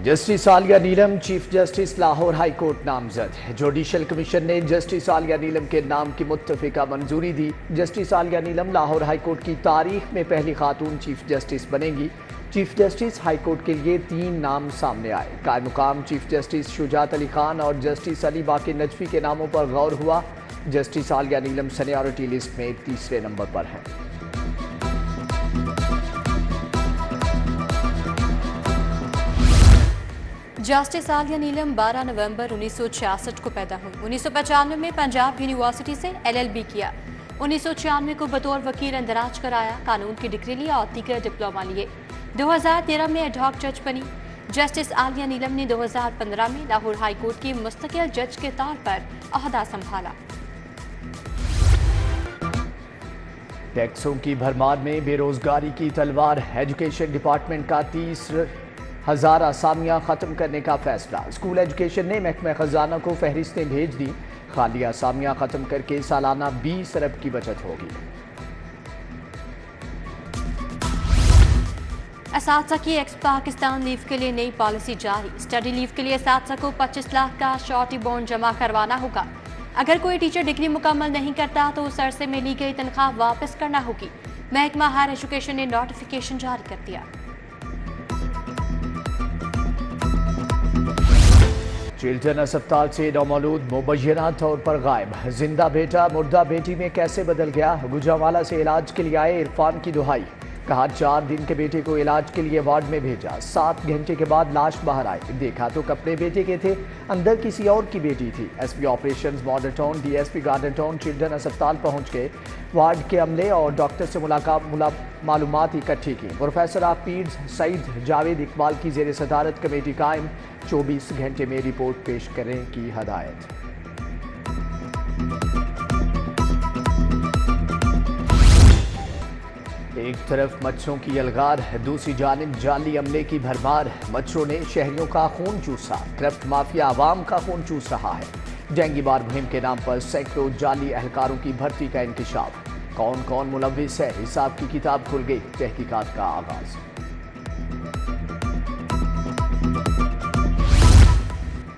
Justice Aalia Neelum chief justice Lahore high court نامزد. Judicial commission نے justice Aalia Neelum کے نام کی متفقہ منظوری دی. Justice Aalia Neelum Lahore high court کی تاریخ میں پہلی خاتون چیف جسٹس بنیں گی. چیف جسٹس ہائی کورٹ کے لیے 3 نام سامنے آئے. قائم مقام چیف جسٹس شجاعت علی خان اور جسٹس علی باقر نجفی کے ناموں پر غور ہوا. جسٹس عالیہ نیلم سینیورٹی لسٹ میں تیسرے نمبر پر ہیں. جسٹس عالیہ نیلم 12 نومبر 1966 کو پیدا ہوئی. 1995 میں پنجاب یونیورسٹی سے LLB کیا. 1996 کو بطور وکیل اندراج کرایا. قانون کی ڈگری لی اور دیگر ڈپلوما لیے. 2013 میں ایڈ ہاک جج بنی. جسٹس عالیہ نیلم نے 2015 میں لاہور ہائی کورٹ کی مستقل جج کے طور پر عہدہ سنبھالا. ٹیکسوں کی بھرمار میں بے روزگاری کی تلوار. ایجوکیشن ڈپارٹمنٹ کا 30,000 اسامیاں ختم کرنے کا فیصلہ. اسکول ایجوکیشن نے محکمہ خزانہ کو فہرستیں بھیج دی. خالی اسامیاں ختم کر کے سالانہ 20 ارب کی بچت ہوگی. اساتذہ کی ایکس پاکستان لیو کے لیے نئی پالیسی جاری. اسٹڈی لیو کے لیے اساتذہ کو 25 لاکھ کا شارٹی بانڈ جمع کروانا ہوگا. اگر کوئی ٹیچر ڈگری مکمل نہیں کرتا تو اس عرصے میں لی گئی تنخواہ واپس کرنا ہوگی. محکمہ ہائر ایجوکیشن نے نوٹیفیکیشن جاری کر دیا. چلڈرن اسپتال سے نومولود مبینہ طور پر غائب. زندہ بیٹا مردہ بیٹی میں کیسے بدل گیا؟ گوجرانوالہ سے علاج کے لیے آئے عرفان کی دہائی. کہا 4 دن کے بیٹے کو علاج کے لیے وارڈ میں بھیجا. 7 گھنٹے کے بعد لاش باہر آئی. دیکھا تو کپڑے بیٹے کے تھے، اندر کسی اور کی بیٹی تھی. SP operations model town DSP garden town children اسپتال پہنچ گئے. وارڈ کے عملے اور ڈاکٹر سے معلومات اکٹھی کی. پروفیسر آف پیڈز سعید جاوید اقبال کی زیر صدارت کمیٹی قائم. 24 گھنٹے میں رپورٹ پیش کرنے کی ہدایت. ایک طرف مچھروں کی یلغار، دوسری جانب جعلی عملے کی بھرمار. مچھروں نے شہریوں کا خون چوسا. کرپٹ مافیا عوام کا خون چوس رہا ہے. جنگی بار مہم کے نام پر سینکڑوں جعلی اہلکاروں کی بھرتی کا انکشاف. کون کون ملوث ہے؟ حساب کی کتاب کھل گئی. تحقیقات کا آغاز.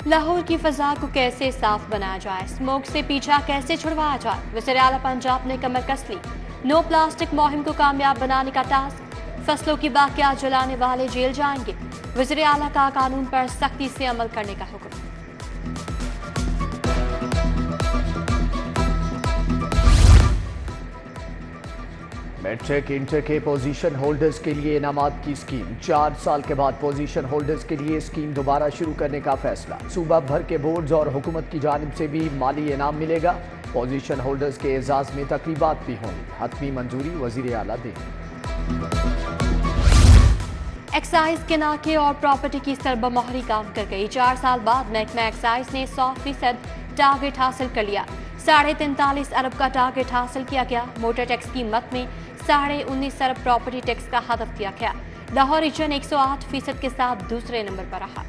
لاہور کی فضا کو کیسے صاف بنایا جائے؟ اسموگ سے پیچھا کیسے چھڑوایا جائے؟ وزیر اعلیٰ پنجاب نے کمر کس لی. نو پلاسٹک مہم کو کامیاب بنانے کا ٹاسک. فصلوں کی باقیات جلانے والے جیل جائیں گے. وزیر اعلیٰ کا قانون پر سختی سے عمل کرنے کا حکم. میٹرک انٹر کے پوزیشن ہولڈرز کے لیے انعامات کی اسکیم. 4 سال کے بعد پوزیشن ہولڈرز کے لیے اسکیم دوبارہ شروع کرنے کا فیصلہ. صوبہ بھر کے بورڈز اور حکومت کی جانب سے بھی مالی انعام ملے گا. پوزیشن ہولڈرز کے اعزاز میں تقریبات بھی ہوں گی. حتمی منظوری وزیر اعلیٰ دیں. ایکسائز کے ناکے اور پراپرٹی کی سربہ مہری کام کر گئی. 4 سال بعد محکمہ ایکسائز نے 100% ٹارگٹ حاصل کر لیا. 43.5 ارب کا ٹارگٹ حاصل کیا گیا. موٹر ٹیکس کی مد میں 19.5 ارب پراپرٹی ٹیکس کا ہدف دیا گیا. لاہور ریجن 108% کے ساتھ دوسرے نمبر پر رہا.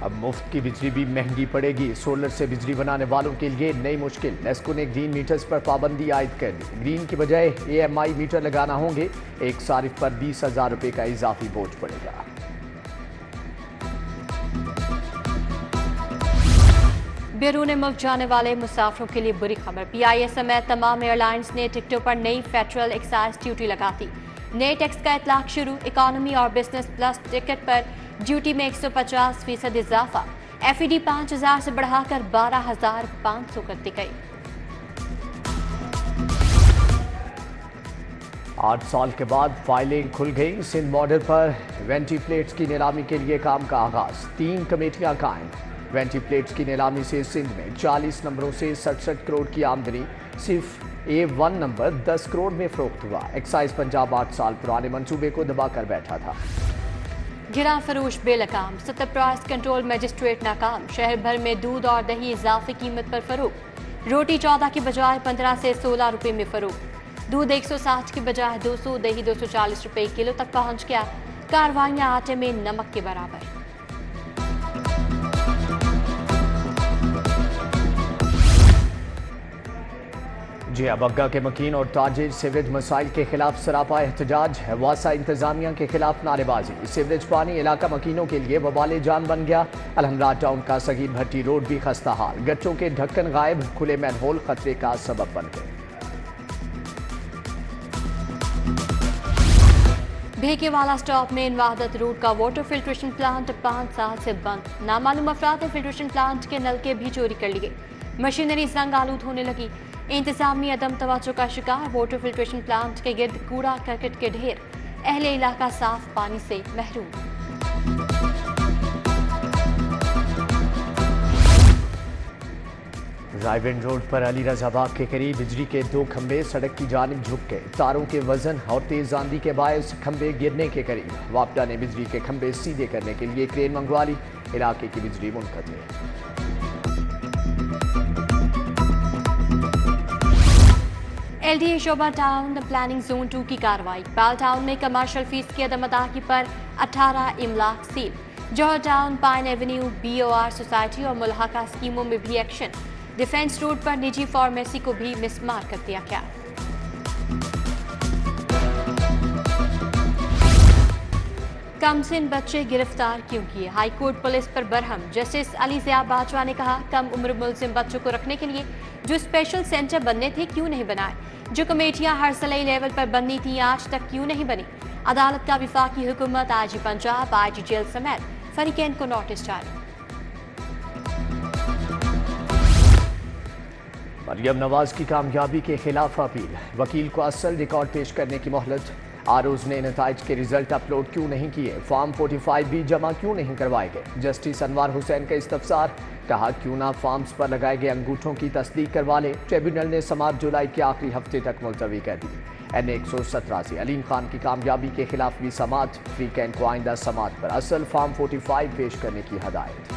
اب مفت کی بجلی بھی مہنگی پڑے گی. سولر سے بجلی بنانے والوں کے لیے نئی مشکل. نیسکو نے گرین میٹرز پر پابندی عائد کر دی. گرین کی بجائے AMI میٹر لگانا ہوں گے. ایک صارف پر 20,000 روپے کا اضافی بوجھ پڑے گا. بیرون ملک جانے والے مسافروں کے لیے بری خبر. PIA سمیت تمام ایئر لائنز نے ٹکٹوں پر نئی فیڈرل ایکسائز ڈیوٹی لگا دی. نئے ٹیکس کا اطلاق شروع. اکانومی اور بزنس پلس ٹکٹ پر ڈیوٹی میں 150% اضافہ. FED 5,000 سے بڑھا کر 12,500 کر دی گئی. 8 سال کے بعد فائلنگ کھل گئی. سندھ بارڈر پر وینٹی پلیٹس کی نیلامی کے لیے کام کا آغاز. 3 کمیٹیاں قائم. وینٹی پلیٹس کی نیلامی سے سندھ میں 40 نمبروں سے 67 کروڑ کی آمدنی. صرف A1 نمبر 10 کروڑ میں فروخت ہوا. ایکسائز پنجاب 8 سال پرانے منصوبے کو دبا کر بیٹھا تھا. گراں فروش بے لگام. 70 پرائس کنٹرول مجسٹریٹ ناکام. شہر بھر میں دودھ اور دہی اضافی قیمت پر فروخت. روٹی 14 کی بجائے 15 سے 16 روپے میں فروخت. دودھ 160 کی بجائے 200، دہی 240 روپے کلو تک پہنچ گیا. کاروائیاں آٹے میں نمک کے برابر. جی بگا کے مکین اور تاجر سیوریج مسائل کے خلاف سراپا احتجاج، واسا انتظامیہ کے خلاف نعرے بازی۔ سیوریج پانی علاقہ مکینوں کے لیے وبال جان بن گیا۔ الحمرا ٹاؤن کا سگیر بھٹی روڈ بھی خستہ حال، گٹوں کے ڈھکن غائب، کھلے مین ہول خطرے کا سبب بن گئے۔ بھیکے والا سٹاپ میں وحدت روڈ کا واٹر فلٹریشن پلانٹ 5 سال سے بند، نامعلوم افراد نے فلٹریشن پلانٹ کے نلکے بھی چوری کر لیے، مشینری زنگ آلود ہونے لگی۔ انتظامی عدم توجہ کا شکار، واٹر فلٹریشن پلانٹ کے گرد کوڑا کرکٹ کے ڈھیر، اہل علاقہ صاف پانی سے محروم۔ رائیونڈ روڈ پر علی رضا باغ کے قریب بجلی کے 2 کھمبے سڑک کی جانب جھک گئے، تاروں کے وزن اور تیز آندھی کے باعث کھمبے گرنے کے قریب۔ واپڈا نے بجلی کے کھمبے سیدھے کرنے کے لیے کرین منگوا لی، علاقے کی بجلی منقطع۔ ایل ڈی اے شعبہ ٹاؤن پلاننگ زون 2 کی کارروائی، پال ٹاؤن میں کمرشل فیس کی عدم ادائیگی پر 18 املاک seal, Johar town, pine avenue, B O R society اور ملحقہ اسکیموں میں بھی ایکشن، ڈیفنس روڈ پر نجی فارمیسی کو بھی مسمار کر دیا گیا۔ کم سن بچے گرفتار کیوں کیے، ہائی کورٹ پولیس پر برہم، جسٹس علی ضیاء باجوہ نے کہا کم عمر ملزم بچوں کو رکھنے کے لیے جو اسپیشل سینٹر بننے تھے کیوں نہیں بنائے، جو کمیٹیاں ہر ضلعی لیول پر بننی تھیں آج تک کیوں نہیں بنی۔ عدالت کا وفاقی حکومت، آئی جی پنجاب، آئی جی جیل سمیت فریقین کو نوٹس جاری۔ مریم نواز کی کامیابی کے خلاف اپیل، وکیل کو اصل ریکارڈ پیش کرنے کی مہلت، آروز نے نتائج کے رزلٹ اپلوڈ کیوں نہیں کیے، فارم 45 بھی جمع کیوں نہیں کروائے گئے، جسٹس انوار حسین کا استفسار، کہا کیوں نہ فارمز پر لگائے گئے انگوٹھوں کی تصدیق کروا لے، ٹریبیونل نے سماعت جولائی کے آخری ہفتے تک ملتوی کر دی۔ این 117 سے علیم خان کی کامیابی کے خلاف بھی سماعت، فریقین کو آئندہ سماعت پر اصل فارم 45 پیش کرنے کی ہدایت۔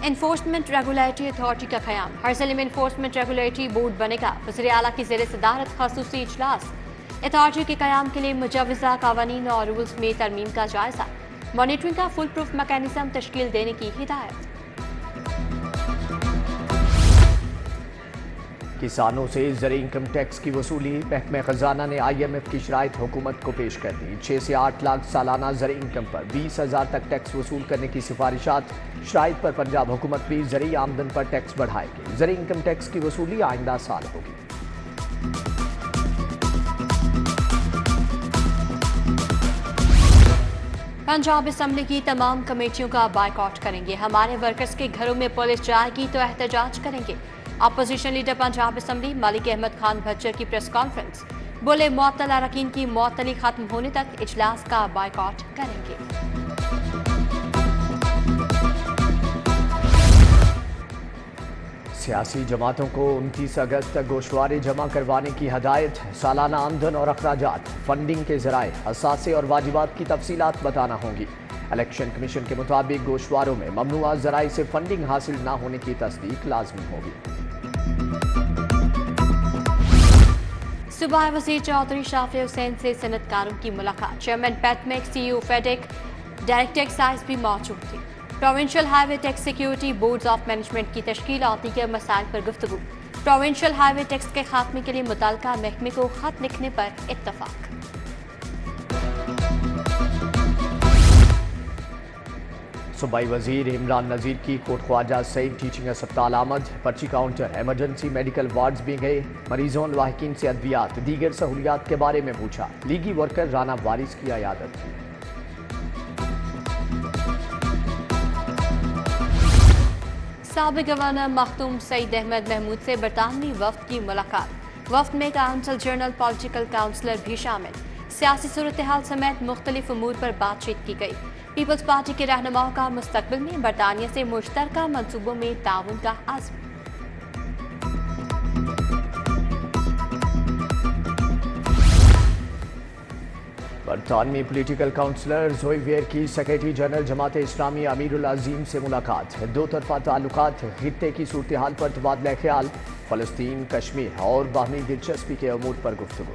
انفورسمنٹ ریگولیٹری اتھارٹی کا قیام، ہر ضلع میں انفورسمنٹ ریگولیٹری بورڈ بنے گا، وزیر اعلیٰ کی زیر صدارت خصوصی اجلاس، اتھارٹی کے قیام کے لیے مجوزہ قوانین اور رولز میں ترمیم کا جائزہ، مانیٹرنگ کا فل پروف میکینزم تشکیل دینے کی ہدایت۔ کسانوں سے زرعی انکم ٹیکس کی وصولی، محکمہ خزانہ نے آئی ایم ایف کی شرائط حکومت کو پیش کر دی، 6 سے 8 لاکھ سالانہ زرعی انکم پر 20,000 تک ٹیکس وصول کرنے کی سفارشات، شرائط پر پنجاب حکومت بھی زرعی آمدن پر ٹیکس بڑھائے گی، زرعی انکم ٹیکس کی وصولی آئندہ سال ہوگی۔ پنجاب اسمبلی کی تمام کمیٹیوں کا بائیکاٹ کریں گے، ہمارے ورکرز کے گھروں میں پولیس جائے گی تو احتجاج کریں گے، opposition leader Punjab assembly Malik Ahmad Khan بھچر کی پریس کانفرنس، بولے معطل اراکین کی معطلی ختم ہونے تک اجلاس کا بائیکاٹ کریں گے۔ سیاسی جماعتوں کو 29 اگست تک گوشوارے جمع کروانے کی ہدایت، سالانہ آمدن اور اخراجات، فنڈنگ کے ذرائع، اثاثے اور واجبات کی تفصیلات بتانا ہوں گی۔ الیکشن کمیشن کے مطابق گوشواروں میں ممنوعہ ذرائع سے فنڈنگ حاصل نہ ہونے کی تصدیق لازمی ہوگی۔ صوبائی وزیر چودھری شافع حسین سے صنعت کاروں کی ملاقات، چیئرمین پیٹمیک، سی ای او فیڈیک، ڈائریکٹر ایکسائز بھی موجود تھے، provincial highway tax security boards of management کی تشکیل اور دیگر مسائل پر گفتگو، پروونشل ہائی وے ٹیکس کے خاتمے کے لیے متعلقہ محکمے کو خط لکھنے پر اتفاق۔ صوبائی وزیر عمران نذیر کی کوٹ خواجہ سعید ٹیچنگ اسپتال آمد، پرچی کاؤنٹر، ایمرجنسی میڈیکل وارڈز بھی گئے، مریضوں لاحقین سے ادویات، دیگر سہولیات کے بارے میں پوچھا، لیگی ورکر رانا وارث کی عیادت کی۔ سابق گورنر مختوم سعید احمد محمود سے برطانوی وفد کی ملاقات، وفد میں کونسل جنرل پولیٹیکل کاؤنسلر بھی شامل، سیاسی صورتحال سمیت مختلف امور پر بات چیت کی گئی، پیپلز پارٹی کے رہنماؤں کا مستقبل میں برطانیہ سے مشترکہ منصوبوں میں تعاون کا عزم۔ برطانوی پولیٹیکل کاؤنسلر زوئی ویئر کی سیکریٹری جنرل جماعت اسلامی امیر العظیم سے ملاقات، دو طرفہ تعلقات، خطے کی صورتحال پر تبادلہ خیال، فلسطین، کشمیر اور باہمی دلچسپی کے امور پر گفتگو۔